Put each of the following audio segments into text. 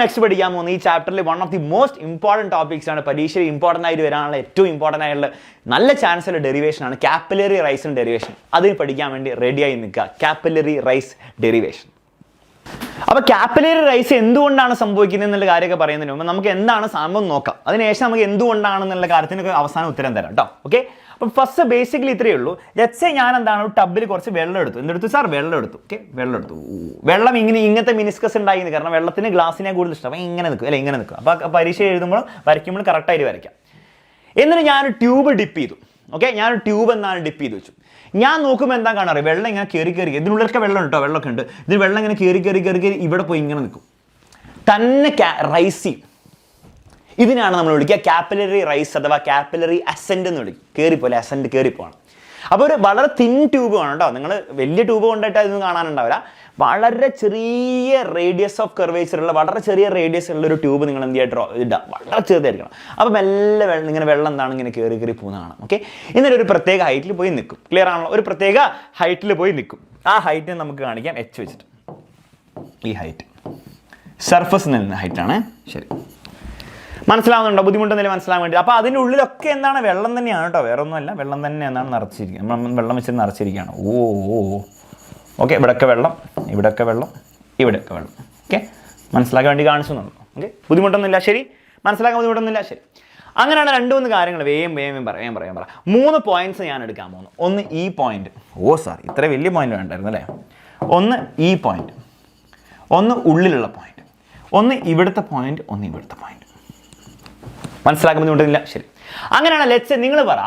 Next പഠിക്കാൻ പോകുന്ന ഈ ചാപ്റ്ററിൽ one of the most important topics ആണ്. പരീക്ഷയിൽ ഇമ്പോർട്ടൻ്റ് ആയിട്ട് വരാനുള്ള ഏറ്റവും ഇമ്പോർട്ടൻ്റ് ആയിട്ടുള്ള നല്ല ചാൻസുള്ള ഡെറിവേഷൻ ആണ് കാപ്പിലറി റൈസ് ആൻഡ് ഡെറിവേഷൻ. അതിന് പഠിക്കാൻ വേണ്ടി റെഡിയായി നിൽക്കുക. Capillary rise derivation. അപ്പോൾ കാപ്പിലറി റൈസ് എന്തുകൊണ്ടാണ് സംഭവിക്കുന്നത് എന്നുള്ള കാര്യമൊക്കെ പറയുന്നതിന് മുമ്പ് നമുക്ക് എന്താണ് സംഭവം നോക്കാം. അതിനുശേഷം നമുക്ക് എന്തുകൊണ്ടാണെന്നുള്ള കാര്യത്തിനൊക്കെ അവസാനം ഉത്തരം തരാം കേട്ടോ. ഓക്കെ, അപ്പം ഫസ്റ്റ് ബേസിക്കലി ഇത്രയേ ഉള്ളൂ. ലെറ്റ്സ് സേ ഞാൻ എന്താണ് ടബിൽ കുറച്ച് വെള്ളം എടുത്തു. എന്തെടുത്തു സാർ? വെള്ളം എടുത്തു. ഓക്കെ, വെള്ളം എടുത്തു. വെള്ളം ഇങ്ങനത്തെ മിനിസ്കസ് ഉണ്ടായിരുന്നു. കാരണം വെള്ളത്തിന് ഗ്ലാസിനെ കൂടുതൽ ഇഷ്ടം. അപ്പം ഇങ്ങനെ നിൽക്കും അല്ലെ, ഇങ്ങനെ നിൽക്കും. അപ്പോൾ പരീക്ഷ എഴുതുമ്പോൾ വരയ്ക്കുമ്പോൾ കറക്റ്റായിട്ട് വരയ്ക്കാം. എന്നിട്ട് ഞാനൊരു ട്യൂബ് ഡിപ്പ് ചെയ്തു. ഓക്കെ, ഞാനൊരു ട്യൂബ് എന്താണ് ഡിപ്പ് ചെയ്ത് വെച്ചു. ഞാൻ നോക്കുമ്പോൾ എന്താ കാണാറ്? വെള്ളം ഇങ്ങനെ കയറി ഇതിനുള്ളിലൊക്കെ വെള്ളം ഉണ്ടോ? വെള്ളമൊക്കെ ഉണ്ട്. ഇതിന് വെള്ളം ഇങ്ങനെ കയറി ഇവിടെ പോയി ഇങ്ങനെ നിൽക്കും. തന്നെ റൈസ് ചെയ്യും. ഇതിനാണ് നമ്മൾ വിളിക്കുക കാപ്പിലറി റൈസ് അഥവാ കാപ്പിലറി അസെൻഡ് എന്ന് വിളിക്കും. കയറിപ്പോലെ അസെൻഡ് കയറിപ്പോണം. അപ്പോൾ ഒരു വളരെ തിൻ ട്യൂബ് വേണം കേട്ടോ. നിങ്ങൾ വലിയ ട്യൂബ് കൊണ്ടിട്ട് അതൊന്നും കാണാനുണ്ടാവില്ല. വളരെ ചെറിയ റേഡിയസ് ഓഫ് കർവേച്ചറുള്ള വളരെ ചെറിയ റേഡിയസ് ഉള്ള ഒരു ട്യൂബ് നിങ്ങൾ എന്ത് ചെയ്യാട്ടോ ഇടാം. വളരെ ചെറുതായിരിക്കണം. അപ്പോൾ മെല്ലെ ഇങ്ങനെ വെള്ളം എന്താണ് ഇങ്ങനെ കയറി പോകുന്നതാണ്. ഓക്കെ, എന്നിട്ട് ഒരു പ്രത്യേക ഹൈറ്റിൽ പോയി നിൽക്കും. ക്ലിയർ ആണല്ലോ? ഒരു പ്രത്യേക ഹൈറ്റിൽ പോയി നിൽക്കും. ആ ഹൈറ്റിനെ നമുക്ക് കാണിക്കാം എച്ച് വെച്ചിട്ട്. ഈ ഹൈറ്റ് സർഫസ് നിൽക്കുന്ന ഹൈറ്റാണ്. ശരി, മനസ്സിലാവുന്നുണ്ടോ? ബുദ്ധിമുട്ടൊന്നുമില്ല മനസ്സിലാൻ വേണ്ടി. അപ്പോൾ അതിൻ്റെ ഉള്ളിലൊക്കെ എന്താണ്? വെള്ളം തന്നെയാണ് കേട്ടോ, വേറെ ഒന്നുമല്ല. വെള്ളം തന്നെ എന്താണ് നിറച്ചിരിക്കുക. നമ്മൾ വെള്ളം വെച്ചിട്ട് നിറച്ചിരിക്കുകയാണ്. ഓക്കെ, ഇവിടെയൊക്കെ വെള്ളം, ഇവിടെയൊക്കെ വെള്ളം, ഇവിടെയൊക്കെ വെള്ളം. ഓക്കെ, മനസ്സിലാക്കാൻ വേണ്ടി കാണിച്ചു തന്നു. ഓക്കെ, ബുദ്ധിമുട്ടൊന്നുമില്ല. ശരി, മനസ്സിലാക്കാൻ ബുദ്ധിമുട്ടൊന്നുമില്ല. ശരി, അങ്ങനെയാണ് 2-3 കാര്യങ്ങൾ വേഗം പറയാം. 3 പോയിന്റ്സ് ഞാൻ എടുക്കാൻ പോകുന്നു. ഒന്ന് ഈ പോയിന്റ്. ഓ സാർ, ഇത്ര വലിയ പോയിന്റ് വേണ്ടായിരുന്നു അല്ലേ? ഒന്ന് ഈ പോയിന്റ്, ഒന്ന് ഉള്ളിലുള്ള പോയിന്റ്, ഒന്ന് ഇവിടുത്തെ പോയിന്റ്, ഒന്ന് ഇവിടുത്തെ പോയിന്റ്. മനസ്സിലാക്കാൻ ബുദ്ധിമുട്ടില്ല. ശരി, അങ്ങനെയാണ്. ലെറ്റ്സ് നിങ്ങൾ പറ,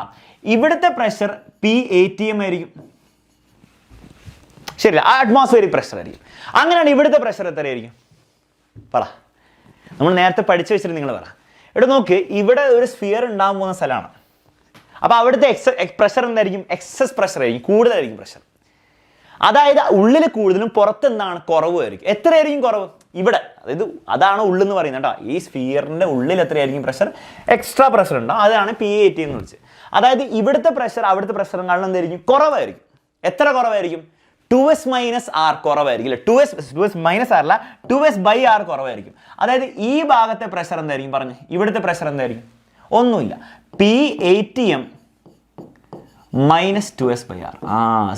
ഇവിടുത്തെ പ്രഷർ PATM ആയിരിക്കും. ശരിയല്ല? ആ അറ്റ്മോസ്ഫിയറിക് പ്രഷർ ആയിരിക്കും. അങ്ങനെയാണ് ഇവിടുത്തെ പ്രഷർ എത്രയായിരിക്കും? പറ. നമ്മൾ നേരത്തെ പഠിച്ചു വെച്ചിട്ട് നിങ്ങൾ പറ. ഇവിടെ നോക്ക്, ഇവിടെ ഒരു സ്ഫിയർ ഉണ്ടാകാൻ പോകുന്ന സ്ഥലമാണ്. അപ്പോൾ അവിടുത്തെ പ്രഷർ എന്തായിരിക്കും? എക്സസ് പ്രഷർ ആയിരിക്കും, കൂടുതലായിരിക്കും പ്രഷർ. അതായത് ഉള്ളിൽ കൂടുതലും പുറത്ത് എന്താണ്? കുറവായിരിക്കും. എത്രയായിരിക്കും കുറവ്? ഇവിടെ, അതായത് അതാണ് ഉള്ളെന്ന് പറയുന്നത് കേട്ടോ. ഈ സ്ഫിയറിൻ്റെ ഉള്ളിൽ എത്രയായിരിക്കും പ്രഷർ? എക്സ്ട്രാ പ്രഷർ ഉണ്ടാവും. അതാണ് PAT എന്ന് വിളിച്ചത്. അതായത് ഇവിടുത്തെ പ്രഷർ അവിടുത്തെ പ്രഷറിനെക്കാളും എന്തായിരിക്കും? കുറവായിരിക്കും. എത്ര കുറവായിരിക്കും? 2s - r കുറവായിരിക്കും അല്ലേ? 2s - r അല്ല, 2s/r കുറവായിരിക്കും. അതായത് ഈ ഭാഗത്തെ പ്രഷർ എന്തായിരിക്കും? പറഞ്ഞു, ഇവിടുത്തെ പ്രഷർ എന്തായിരിക്കും? ഒന്നുമില്ല, PATM - 2s/r.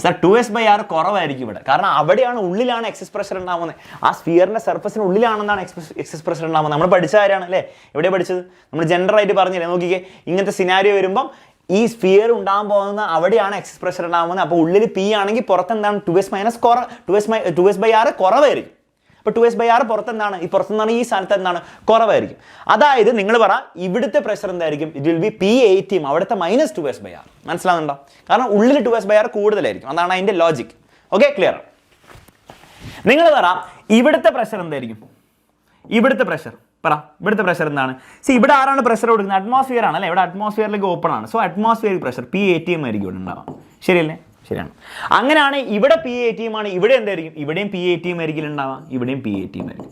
സാർ 2s/r കുറവായിരിക്കും ഇവിടെ. കാരണം അവിടെയാണ്, ഉള്ളിലാണ് എക്സസ് പ്രഷർ ഉണ്ടാവുന്നത്. ആ സ്ഫിയറിന്റെ സർഫസിന് ഉള്ളിലാണെന്നാണ് എക്സസ് പ്രഷർ ഉണ്ടാവുന്നത്. നമ്മൾ പഠിച്ച കാര്യമാണ് അല്ലേ? എവിടെ പഠിച്ചത്? നമ്മൾ ജനറൽ ആയിട്ട് പറഞ്ഞില്ലേ? നോക്കിക്കേ, ഇങ്ങനത്തെ സിനാരിയോ വരുമ്പം ഈ സ്ഫിയർ ഉണ്ടാകാൻ പോകുന്ന അവിടെയാണ് എക്സസ് പ്രഷർ ഉണ്ടാകുന്നത്. അപ്പോൾ ഉള്ളിൽ P ആണെങ്കിൽ പുറത്ത് എന്താണ്? 2s/r കുറവായിരിക്കും. അപ്പോൾ 2s/r പുറത്ത് എന്താണ്? ഈ പുറത്തുനിന്നാണ്, ഈ സ്ഥലത്ത് എന്താണ്? കുറവായിരിക്കും. അതായത് നിങ്ങൾ പറ, ഇവിടുത്തെ പ്രഷർ എന്തായിരിക്കും? ഇറ്റ് വിൽ ബി PATM, അവിടുത്തെ -2s/r. മനസ്സിലാവുന്നുണ്ടോ? കാരണം ഉള്ളിൽ 2s/r കൂടുതലായിരിക്കും. അതാണ് അതിൻ്റെ ലോജിക്. Okay, clear? നിങ്ങൾ പറ, ഇവിടുത്തെ പ്രഷർ എന്തായിരിക്കും? ഇവിടുത്തെ പ്രഷർ പറ. ഇവിടുത്തെ പ്രഷർ എന്താണ്? ഇവിടെ ആരാണ് പ്രഷർ കൊടുക്കുന്നത്? അറ്റ്മോസ്ഫിയർ ആണ് അല്ലേ? ഇവിടെ അറ്റ്മോസ്ഫിയറിലേക്ക് ഓപ്പൺ ആണ്. സോ അറ്റ്മോസ്ഫിയറിക് പ്രഷർ PATM ആയിരിക്കും ഇവിടെ ഉണ്ടാവാം. ശരിയല്ലേ? ശരിയാണ്. അങ്ങനെയാണ് ഇവിടെ PATM ആണ്. ഇവിടെ എന്തായിരിക്കും? ഇവിടെയും PATM ആയിരിക്കും ഉണ്ടാവാം. ഇവിടെയും PATM ആയിരിക്കും.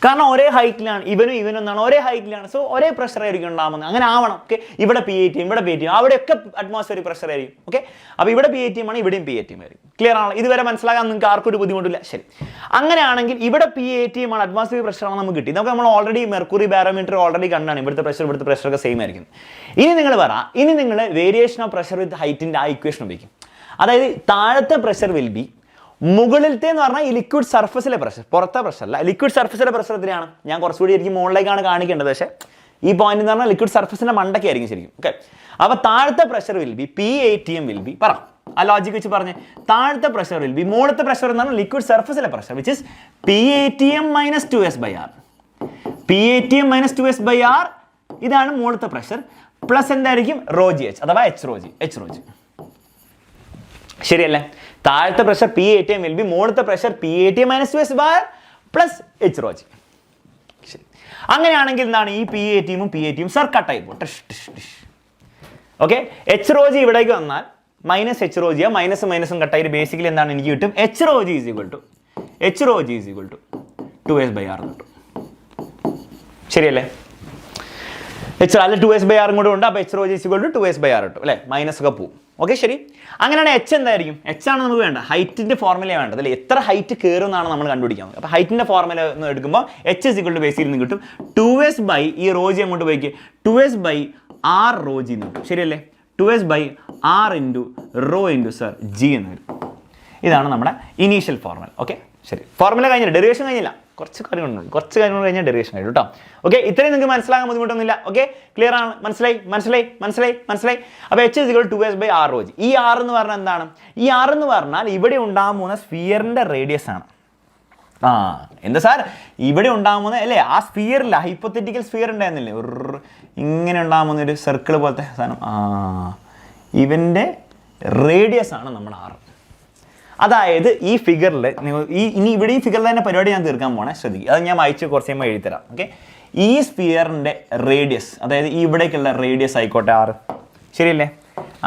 കാരണം ഒരേ ഹൈറ്റിലാണ്. ഇവനും എന്താണ്? ഒരേ ഹൈറ്റിലാണ്. സോ ഒരേ പ്രഷർ ആയിരിക്കും ഉണ്ടാകുന്നത്. അങ്ങനെ ആവണം. ഓക്കെ, ഇവിടെ PATM, ഇവിടെ PATM, അവിടെയൊക്കെ അറ്റ്മോസ്ഫിയറിക് പ്രഷർ ആയിരിക്കും. ഓക്കെ, അപ്പോൾ ഇവിടെ PATM ആണ്, ഇവിടെയും PATM ആയിരിക്കും. ക്ലിയർ ആണല്ലോ? ഇതുവരെ മനസ്സിലാക്കാൻ നിങ്ങൾക്ക് ആർക്കും ഒരു ബുദ്ധിമുട്ടില്ല. ശരി, അങ്ങനെയാണെങ്കിൽ ഇവിടെ PATM ആണ്, അറ്റ്മോസ്ഫിയറിക് പ്രഷർ ആണ് നമുക്ക് കിട്ടി. നമുക്ക് നമ്മൾ ഓൾറെഡി മെർക്കുറി ബാരോമീറ്റർ ഓൾറെഡി കണ്ടാണ്. ഇവിടുത്തെ പ്രഷർ ഒക്കെ സെയിം ആയിരിക്കും. ഇനി നിങ്ങൾ പറ, ഇനി നിങ്ങൾ വേരിയേഷൻ ഓഫ് പ്രഷർ വിത്ത് ഹൈറ്റിൻ്റെ ആ ഇക്വേഷൻ ഉപയോഗിക്കും. അതായത് താഴത്തെ പ്രഷർ വിൽ ബി, മുകളിലത്തെ എന്ന് പറഞ്ഞാൽ ഈ ലിക്വിഡ് സർഫസിലെ പ്രഷർ, പുറത്തെ പ്രഷർ അല്ല. ലിക്വിഡ് സർഫസിലെ പ്രഷർ എത്രയാണ്? ഞാൻ കുറച്ചുകൂടി എനിക്ക് മുകളിലേക്കാണ് കാണിക്കേണ്ടത്. പക്ഷേ ഈ പോയിന്റ് എന്ന് പറഞ്ഞാൽ ലിക്വിഡ് സർഫസിന്റെ മണ്ടയ്ക്ക് ആയിരിക്കും ശരിക്കും. ഓക്കെ, അപ്പോൾ താഴത്തെ pressure will be PATM will be. പറ, ആ ലോജിക് വെച്ച് പറഞ്ഞ്. താഴത്തെ പ്രഷർ വിൽ ബി, മുകളിലത്തെ പ്രഷർ എന്ന് പറഞ്ഞാൽ ലിക്വിഡ് സർഫസിലെ pressure, which is PATM - 2s/r. PATM - 2s/r ഇതാണ് മുകളിലത്തെ പ്രഷർ. പ്ലസ് എന്തായിരിക്കും? ρgh അഥവാ HρG. ശരിയല്ലേ? താഴത്തെ പ്രഷർ PATM വിൽ ബി, മുകളിലത്തെ pressure PATM - 2s/r plus HρG. ശരി, അങ്ങനെയാണെങ്കിൽ എന്താണ്? ഈ PATM സർ കട്ടായി പോകും. ഓക്കെ, HρG ഇവിടേക്ക് വന്നാൽ -HρG, മൈനസും കട്ടായിട്ട് ബേസിക്കലി എന്താണ് എനിക്ക് കിട്ടും? HρG = 2s/r കിട്ടും. ശരിയല്ലേ? എച്ച് അല്ല 2s/r കൂടെ ഉണ്ട്. അപ്പോൾ h rho is equal to 2s/r കിട്ടും അല്ലേ, മൈനസ് ഒക്കെ പോവും. ഓക്കെ ശരി. അങ്ങനെയാണ് എച്ച് എന്തായിരിക്കും, എച്ച് ആണ് നമുക്ക് വേണ്ട, ഹൈറ്റിൻ്റെ ഫോർമുല വേണ്ടത് അല്ലേ, എത്ര ഹൈറ്റ് കയറും എന്നാണ് നമ്മൾ കണ്ടുപിടിക്കുന്നത്. അപ്പോൾ ഹൈറ്റിൻ്റെ ഫോർമുല എന്ന് എടുക്കുമ്പോൾ h is equal to ബേസിൽ നിന്ന് കിട്ടും 2s/ ഈ റോജി അങ്ങോട്ട് പോയിക്ക് 2s/r റോജി എന്ന് കിട്ടും. ശരിയല്ലേ, 2s/r into rho into sir G എന്ന് വരും. ഇതാണ് നമ്മുടെ ഇനീഷ്യൽ ഫോർമുല. ഓക്കെ ശരി, ഫോർമുല കഴിഞ്ഞില്ല, ഡെറിവേഷൻ കഴിഞ്ഞില്ല, കുറച്ച് കാര്യങ്ങൾ കഴിഞ്ഞാൽ ഡെറിവേഷൻ കഴിഞ്ഞു കേട്ടോ. ഓക്കെ, ഇത്രയും നിങ്ങൾക്ക് മനസ്സിലാകാൻ ബുദ്ധിമുട്ടൊന്നുമില്ല. ഓക്കെ, ക്ലിയർ ആണ്, മനസ്സിലായി. അപ്പോൾ h is equal to 2s/r rho g. ഈ r എന്ന് പറഞ്ഞാൽ എന്താണ്, ഈ r എന്ന് പറഞ്ഞാൽ ഇവിടെ ഉണ്ടാകാൻ പോകുന്ന സ്ഫിയറിന്റെ റേഡിയസ് ആണ്. എന്താ സാർ ഇവിടെ ഉണ്ടാകാൻ പോകുന്നത് അല്ലേ, ആ സ്ഫിയറില്ല, ഹൈപ്പോത്തറ്റിക്കൽ സ്ഫിയർ ഉണ്ടായിരുന്നില്ലേ, ഇങ്ങനെ ഉണ്ടാകാൻ പോകുന്ന ഒരു സർക്കിൾ പോലത്തെ സാധനം, ഇവന്റെ റേഡിയസ് ആണ് നമ്മുടെ r. അതായത് ഈ ഫിഗറിൽ നിങ്ങൾ ഇനി ഇവിടെ ഈ ഫിഗറിൽ തന്നെ പരിപാടി ഞാൻ തീർക്കാൻ പോകണേ, ശ്രദ്ധിക്കുക, അത് ഞാൻ വായിച്ച് കുറച്ച് കഴിയുമ്പോൾ എഴുതിത്തരാം. ഓക്കെ, ഈ സ്ഫിയറിൻ്റെ റേഡിയസ്, അതായത് ഈ ഇവിടേക്കുള്ള റേഡിയസ് ആയിക്കോട്ടെ r, ശരിയല്ലേ,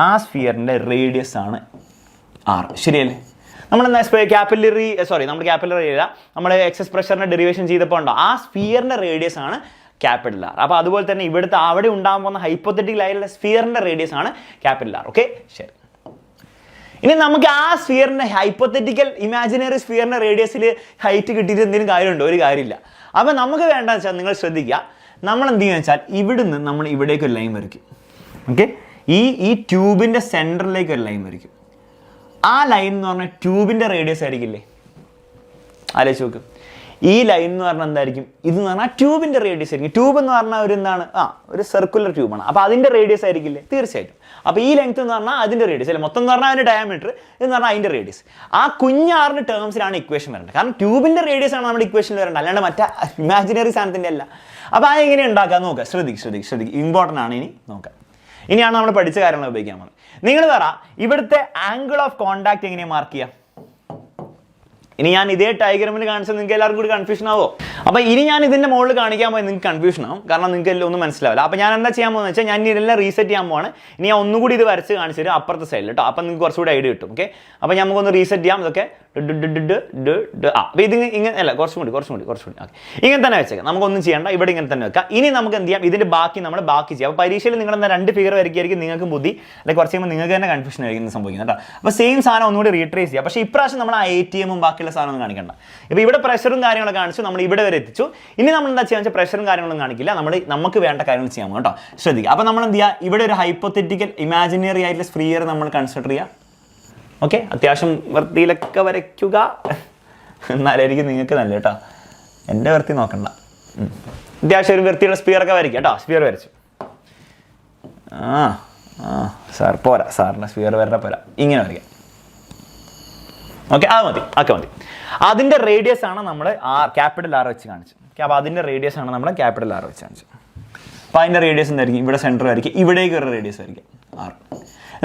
ആ സ്ഫിയറിൻ്റെ റേഡിയസ് ആണ് r, ശരിയല്ലേ. നമ്മൾ ക്യാപ്പിലറി ചെയ്ത നമ്മൾ എക്സസ് പ്രഷറിൻ്റെ ഡെറിവേഷൻ ചെയ്തപ്പോൾ ഉണ്ടോ, ആ സ്ഫിയറിൻ്റെ റേഡിയസ് ആണ് ക്യാപിറ്റൽ R. അപ്പോൾ അതുപോലെ തന്നെ ഇവിടുത്തെ അവിടെ ഉണ്ടാകാൻ പോകുന്ന ഹൈപ്പോത്തറ്റിക്കൽ ആയിട്ടുള്ള സ്ഫിയറിൻ്റെ റേഡിയസ് ആണ് ക്യാപിറ്റൽ R. ഓക്കെ ശരി. ഇനി നമുക്ക് ആ സ്ഫിയറിൻ്റെ ഹൈപ്പോത്തറ്റിക്കൽ ഇമാജിനറി സ്ഫിയറിൻ്റെ റേഡിയസിൽ ഹൈറ്റ് കിട്ടിയിട്ട് എന്തെങ്കിലും കാര്യമുണ്ടോ, ഒരു കാര്യമില്ല. അപ്പോൾ നമുക്ക് വേണ്ടതെന്ന് വെച്ചാൽ നിങ്ങൾ ശ്രദ്ധിക്കുക, നമ്മൾ എന്ത് ചെയ്യുക വെച്ചാൽ ഇവിടുന്ന് നമ്മൾ ഇവിടേക്ക് ഒരു ലൈൻ വരയ്ക്കും. ഓക്കെ, ഈ ട്യൂബിൻ്റെ സെൻറ്ററിലേക്ക് ഒരു ലൈൻ വരയ്ക്കും. ആ ലൈൻ എന്ന് പറഞ്ഞാൽ ട്യൂബിൻ്റെ റേഡിയസ് ആയിരിക്കില്ലേ, ആലോചിച്ച് നോക്ക്. ഈ ലൈൻ എന്ന് പറഞ്ഞാൽ എന്തായിരിക്കും, ഇതെന്ന് പറഞ്ഞാൽ ട്യൂബിൻ്റെ റേഡിയസ് ആയിരിക്കും. ട്യൂബ് എന്ന് പറഞ്ഞാൽ ഒരു എന്താണ്, ഒരു സർക്കുലർ ട്യൂബാണ്. അപ്പോൾ അതിൻ്റെ റേഡിയസ് ആയിരിക്കില്ലേ, തീർച്ചയായിട്ടും. അപ്പോൾ ഈ ലെങ്ത് എന്ന് പറഞ്ഞാൽ അതിൻ്റെ റേഡിയസ് അല്ലേ, മൊത്തം എന്ന് പറഞ്ഞാൽ അതിൻ്റെ ഡയമീറ്റർ എന്ന് പറഞ്ഞാൽ അതിൻ്റെ റേഡിയസ്. ആ കുഞ്ഞാറിൻ്റെ ടേംസിലാണ് ഇക്വേഷൻ വരേണ്ടത്. കാരണം ട്യൂബിൻ്റെ റേഡിയസ് ആണ് നമ്മുടെ ഇക്വേഷനിൽ വരേണ്ടത്, അല്ലാണ്ട് മറ്റേ ഇമാജിനറി സാധനത്തിൻ്റെ അല്ല. അപ്പോൾ അത് എങ്ങനെ ഉണ്ടാക്കാൻ നോക്കുക, ശ്രദ്ധിക്കുക, ഇമ്പോർട്ടൻ്റ് ആണ്. ഇനി നോക്കാം, ഇനിയാണ് നമ്മൾ പഠിച്ച കാര്യങ്ങൾ ഉപയോഗിക്കാൻ പോകുന്നത്. നിങ്ങൾ പറ, ഇവിടുത്തെ ആംഗിൾ ഓഫ് കോണ്ടാക്ട് എങ്ങനെയാണ് മാർക്ക് ചെയ്യുക? ഇനി ഞാൻ ഇതേ ഡയഗ്രാമിൽ കാണിച്ചാൽ നിങ്ങൾക്ക് എല്ലാവർക്കും കൂടി കൺഫ്യൂഷൻ ആവോ? അപ്പോൾ ഇനി ഞാൻ ഇതിൻ്റെ മുകളിൽ കാണിക്കാൻ പോയി നിങ്ങൾക്ക് കൺഫ്യൂഷൻ ആവും, കാരണം നിങ്ങൾക്ക് എല്ലാം ഒന്നും മനസ്സിലാവില്ല. അപ്പോൾ ഞാൻ എന്താ ചെയ്യാൻ പോകുന്നത് വെച്ചാൽ, ഞാൻ ഇതെല്ലാം റീസെറ്റ് ചെയ്യാൻ പോവാണ്. ഇനി ഞാൻ ഒന്നുകൂടി ഇത് വരച്ച് കാണിച്ചു തരും അപ്പുറത്തെ സൈഡിൽ കേട്ടോ. അപ്പോൾ നിങ്ങൾക്ക് കുറച്ചുകൂടി ഐഡിയ കിട്ടും. ഓക്കെ, അപ്പോൾ നമുക്കൊന്ന് റീസെറ്റ് ചെയ്യാം. ഇതൊക്കെ അപ്പോൾ ഇത് ഇങ്ങനെ അല്ല, കുറച്ചുകൂടി ഓക്കെ, ഇങ്ങനെ തന്നെ വെച്ചേക്കാം, നമുക്കൊന്നും ചെയ്യേണ്ട, ഇവിടെ ഇങ്ങനെ തന്നെ വെക്കാം. ഇനി നമുക്ക് എന്ത് ചെയ്യാം, ഇതിൻ്റെ ബാക്കി ചെയ്യാം. അപ്പോൾ പരീക്ഷയിൽ നിങ്ങൾ എന്താ 2 ഫിഗർ വരയ്ക്കായിരിക്കും നിങ്ങൾക്ക് ബുദ്ധി, അല്ലെങ്കിൽ കുറച്ച് കഴിയുമ്പോൾ നിങ്ങൾക്ക് തന്നെ കൺഫ്യൂഷൻ ആയിരിക്കും സംഭവിക്കുന്നത് കേട്ടോ. അപ്പോൾ സെയിം സാധനം ഒന്നുകൂടി റീട്രേസ് ചെയ്യാം. പക്ഷേ ഇപ്രാവശ്യം നമ്മൾ ആ ATM ബാക്കിയുള്ള സാധനം ഒന്നും കാണിക്കണ്ട. ഇപ്പോൾ ഇവിടെ പ്രഷറും കാര്യങ്ങളൊക്കെ കാണിച്ചു, നമ്മൾ ഇവിടെ വരെ എത്തിച്ചു. ഇനി നമ്മൾ എന്താ ചെയ്യാന്ന് വെച്ചാൽ പ്രഷറും കാര്യങ്ങളൊന്നും കാണിക്കില്ല, നമുക്ക് വേണ്ട കാര്യങ്ങൾ ചെയ്യാം കേട്ടോ. ശ്രദ്ധിക്കുക, അപ്പോൾ നമ്മൾ എന്ത് ചെയ്യുക, ഇവിടെ ഒരു ഹൈപ്പോത്തറ്റിക്കൽ ഇമാജിനറി ആയിട്ടുള്ള സ്ഫിയർ നമ്മൾ കൺസിഡർ ചെയ്യുക. ഓക്കെ, അത്യാവശ്യം വൃത്തിയിലൊക്കെ വരയ്ക്കുക, എന്നാലായിരിക്കും നിങ്ങൾക്ക് നല്ല കേട്ടോ. എൻ്റെ വൃത്തി നോക്കണ്ട, അത്യാവശ്യം ഒരു വൃത്തിയുള്ള സ്ഫിയറൊക്കെ വരയ്ക്കുക കേട്ടോ. സ്ഫിയർ വരച്ചു, സാർ പോരാ, സാറിൻ്റെ സ്ഫിയർ വരണ്ട പോരാ, ഇങ്ങനെ വരയ്ക്കാം. ഓക്കെ, അത് മതി. അതിൻ്റെ റേഡിയസ് ആണ് നമ്മൾ ക്യാപിറ്റൽ R വെച്ച് കാണിച്ചത്. അപ്പോൾ അതിൻ്റെ റേഡിയസ് ആണ് നമ്മൾ ക്യാപിറ്റൽ R വെച്ച് കാണിച്ചത്. അപ്പോൾ അതിൻ്റെ റേഡിയസ് എന്തായിരിക്കും, ഇവിടെ സെൻറ്റർ ആയിരിക്കും, ഇവിടേക്ക് ഒരു റേഡിയസ് ആയിരിക്കും R.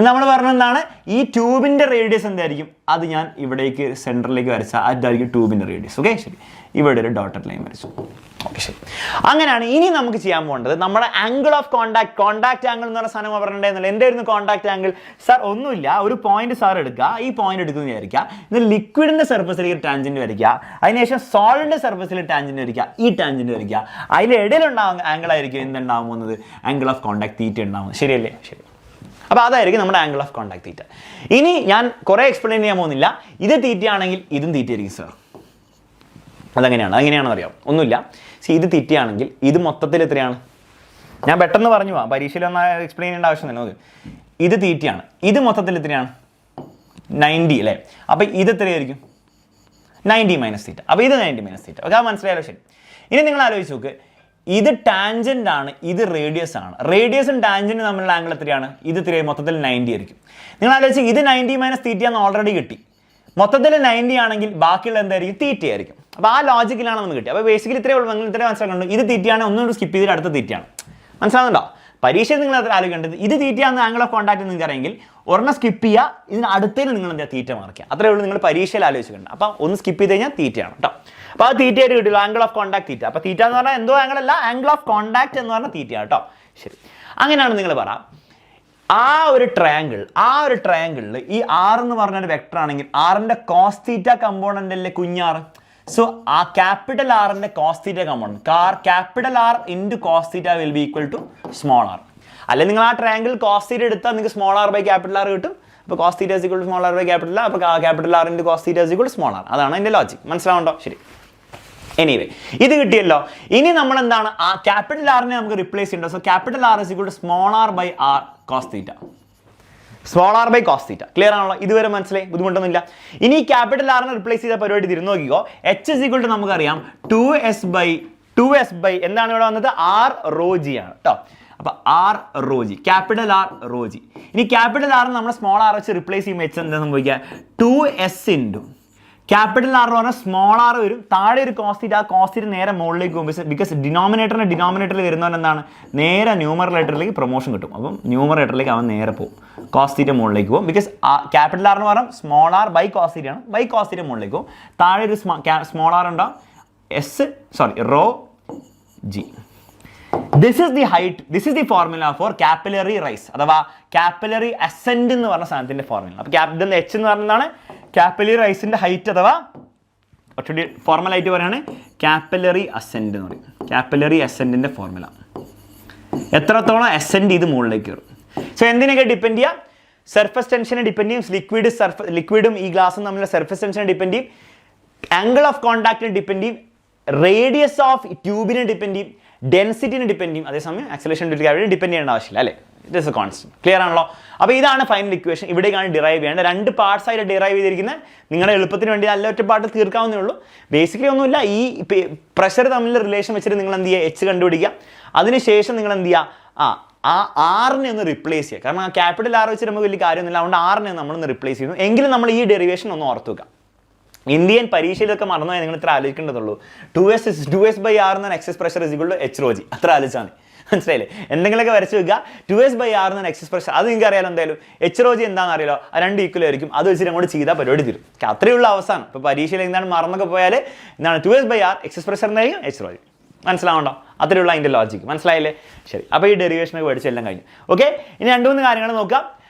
നമ്മൾ പറഞ്ഞ എന്താണ്, ഈ ട്യൂബിൻ്റെ റേഡിയസ് എന്തായിരിക്കും, അത് ഞാൻ ഇവിടേക്ക് സെൻറ്ററിലേക്ക് വരച്ചാൽ അതായിരിക്കും ട്യൂബിൻ്റെ റേഡിയസ്. ഓക്കെ ശരി, ഇവിടെ ഒരു ഡോട്ടഡ് ലൈൻ വരച്ചു. ഓക്കെ ശരി, അങ്ങനെയാണ്. ഇനി നമുക്ക് ചെയ്യാൻ പോകേണ്ടത് നമ്മുടെ ആംഗിൾ ഓഫ് കോണ്ടാക്ട് ആംഗിൾ എന്ന് പറഞ്ഞ സാധനം പറഞ്ഞിട്ടുണ്ടായിരുന്നില്ല. എന്തായിരുന്നു കോണ്ടാക്ട് ആംഗിൾ? സാർ ഒന്നുമില്ല, ഒരു പോയിന്റ് സാർ എടുക്കുക, ഈ പോയിന്റ് എടുക്കുന്നത് വിചാരിക്കുക, ഇത് ലിക്വിഡിന്റെ സർഫസിലേക്ക് ടാൻജന്റ് വരയ്ക്കുക, അതിനുശേഷം സോളിഡിന്റെ സർഫസിൽ ടാൻജന്റ് വരയ്ക്കുക, ഈ ടാൻജന്റ് വരയ്ക്കുക, അതിൻ്റെ ഇടയിലുണ്ടാകുന്ന ആംഗിൾ ആയിരിക്കും എന്തുണ്ടാകാൻ പോകുന്നത്, ആംഗിൾ ഓഫ് കോണ്ടാക്ട് തീറ്റ ഉണ്ടാകുന്നത്. ശരിയല്ലേ? ശരി. അപ്പോൾ അതായിരിക്കും നമ്മുടെ ആംഗിൾ ഓഫ് കോണ്ടാക്ട് തീറ്റ. ഇനി ഞാൻ കുറേ എക്സ്പ്ലെയിൻ ചെയ്യാൻ പോകുന്നില്ല. ഇത് തീറ്റയാണെങ്കിൽ ഇതും തീറ്റയായിരിക്കും സാർ. അതെങ്ങനെയാണെന്ന് അറിയാം, ഒന്നുമില്ല. ഇത് തീറ്റയാണെങ്കിൽ ഇത് മൊത്തത്തിൽ എത്രയാണ്, ഞാൻ പെട്ടെന്ന് പറഞ്ഞു പോവാം, പരീക്ഷയിൽ ഒന്ന് എക്സ്പ്ലെയിൻ ചെയ്യേണ്ട ആവശ്യമില്ല. നോക്ക്, ഇത് തീറ്റയാണ്, ഇത് മൊത്തത്തിൽ എത്രയാണ്, 90 അല്ലേ. അപ്പോൾ ഇത് എത്രയായിരിക്കും, 90 മൈനസ് തീറ്റ. അപ്പോൾ ഇത് 90 മൈനസ് തീറ്റ. ഓക്കെ, അത് മനസ്സിലായാലോ? ശരി. ഇനി നിങ്ങൾ ആലോചിച്ച് നോക്ക്, ഇത് ടാൻജൻ്റ് ആണ്, ഇത് റേഡിയസ് ആണ്. റേഡിയസും ടാൻജൻറ്റും തമ്മിലുള്ള ആംഗിൾ എത്രയാണ്, ഇത് എത്രയാണ്, മൊത്തത്തിൽ 90 ആയിരിക്കും. നിങ്ങൾ ആലോചിച്ച്, ഇത് 90 മൈനസ് തീറ്റ എന്ന് ഓൾറെഡി കിട്ടി, മൊത്തത്തിൽ 90 ആണെങ്കിൽ ബാക്കിയുള്ള എന്തായിരിക്കും, തീറ്റ ആയിരിക്കും. അപ്പോൾ ആ ലോജിക്കിലാണ് നമുക്ക് കിട്ടിയത്. അപ്പോൾ ബേസിക്കലി ഇത്രയേ ഉള്ളൂ, നിങ്ങൾ ഇത്രയും മനസ്സിലാക്കുന്നുണ്ട്. ഇത് തീറ്റയാണ്, ഒന്നുകൂടി സ്കിപ്പ് ചെയ്തിട്ട് അടുത്ത തീറ്റയാണ്. മനസ്സിലാകുന്നുണ്ടോ? പരീക്ഷയിൽ നിങ്ങൾ അത്ര ആലോചിക്കേണ്ടത്, ഇത് തീറ്റയാണെന്ന് ആംഗിൾ ഓഫ് കോണ്ടാക്ട് നിങ്ങൾക്ക് അറിയെങ്കിൽ ഒരെണ്ണം സ്കിപ്പ് ചെയ്യുക, ഇതിന് അടുത്തതിന് നിങ്ങൾ എന്താ തീറ്റ മാർക്ക് ചെയ്യുക. അത്രയേ ഉള്ളൂ, നിങ്ങൾ പരീക്ഷയിൽ ആലോചിക്കേണ്ടത്. അപ്പോൾ ഒന്ന് സ്കിപ്പ് ചെയ്ത് കഴിഞ്ഞാൽ തീറ്റയാണ് കേട്ടോ. അപ്പോൾ അത് തീറ്റയായിട്ട് കിട്ടില്ല, ആംഗിൾ ഓഫ് കോണ്ടാക്ട് തീറ്റ. അപ്പോൾ തീറ്റ എന്ന് പറഞ്ഞാൽ എന്തോ ആംഗിൾ അല്ല, ആംഗിൾ ഓഫ് കോണ്ടാക്ട് എന്ന് പറഞ്ഞാൽ തീറ്റയാണ് കേട്ടോ. ശരി, അങ്ങനെയാണ് നിങ്ങൾ പറ. ആ ഒരു ട്രയാങ്കിളിൽ ഈ R എന്ന് പറഞ്ഞൊരു വെക്ടർ ആണെങ്കിൽ, ആറിൻ്റെ കോസ് തീറ്റ കമ്പോണൻ്റ് അല്ലേ കുഞ്ഞാറ്. So capital R in the cos theta component. Capital R into cos theta will be equal to small r. Allen triangle cos theta small r by capital R. So cos theta is equal to small r by capital R. So capital R into cos theta is equal to small r. That's the logic. Anyway, this is the Ini capital R we replace it. So capital R is equal to small r by r cos theta. Small r by cos theta. Clear? This is the Ini capital R replace it. H is equal to 2s by r rho g. R rho g. Capital R rho g. Ini capital R small r replace it. 2s into capital R is small r cos theta because denominator and denominator numerator promotion numerator cos theta because capital R small r by cos theta small r rho g. This is the height, this is the formula for capillary rise. That's capillary ascent in the formula. H capillary rise in the height formula capillary ascent. Capillary ascent in the formula. Ascent is the mold. So, depend surface tension depending, liquidum e glass surface tension depending, angle of contact depending, radius of tube depending, density depending, acceleration depending. It is a constant. Clear? Now, this is the final equation. Here we derive two parts derive. Basically, pressure relation H R replace capital R replace derivation Indian Parishil 2s by R and excess pressure is equal to H rho g. 2s by R and excess pressure. That's H rho g and equal. That's 2s by R, excess pressure H rho g. That's the logic. That's the derivation. Okay?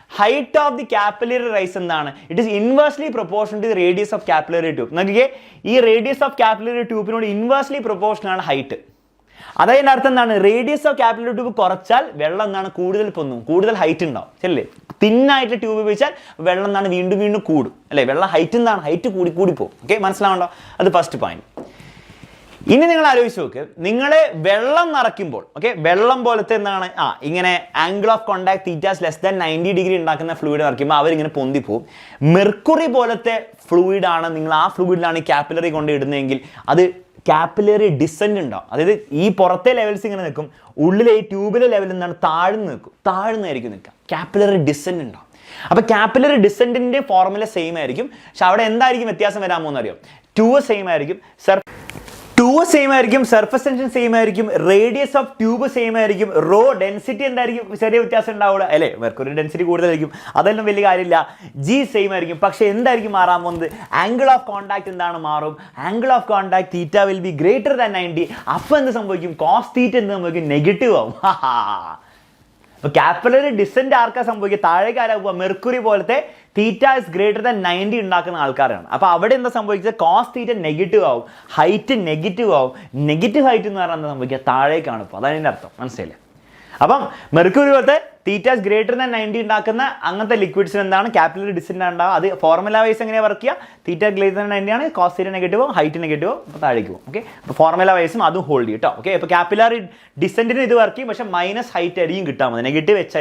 Height of the capillary rise it is inversely proportional to the radius of capillary tube. This radius of capillary tube is inversely proportional to height. That is the radius of capillary tube is height. Thin height tube is height. Okay, that's the first point. This is the angle of contact theta is less than 90 degree fluid. Mercury fluid fluid capillary capillary descent. That is levels tubular level capillary descent. Capillary descent formula same. Two same. 2 same surface tension same radius of tube same rho density and mercury density G same angle of contact angle of contact theta will be greater than 90 cos theta negative. Capillary descent mercury theta is greater than 90 cos theta negative height negative negative height mercury theta is greater than 90 liquids capillary descent that formula wise theta greater than 90 cos theta negative height negative okay formula wise hold it okay capillary descent minus height negative h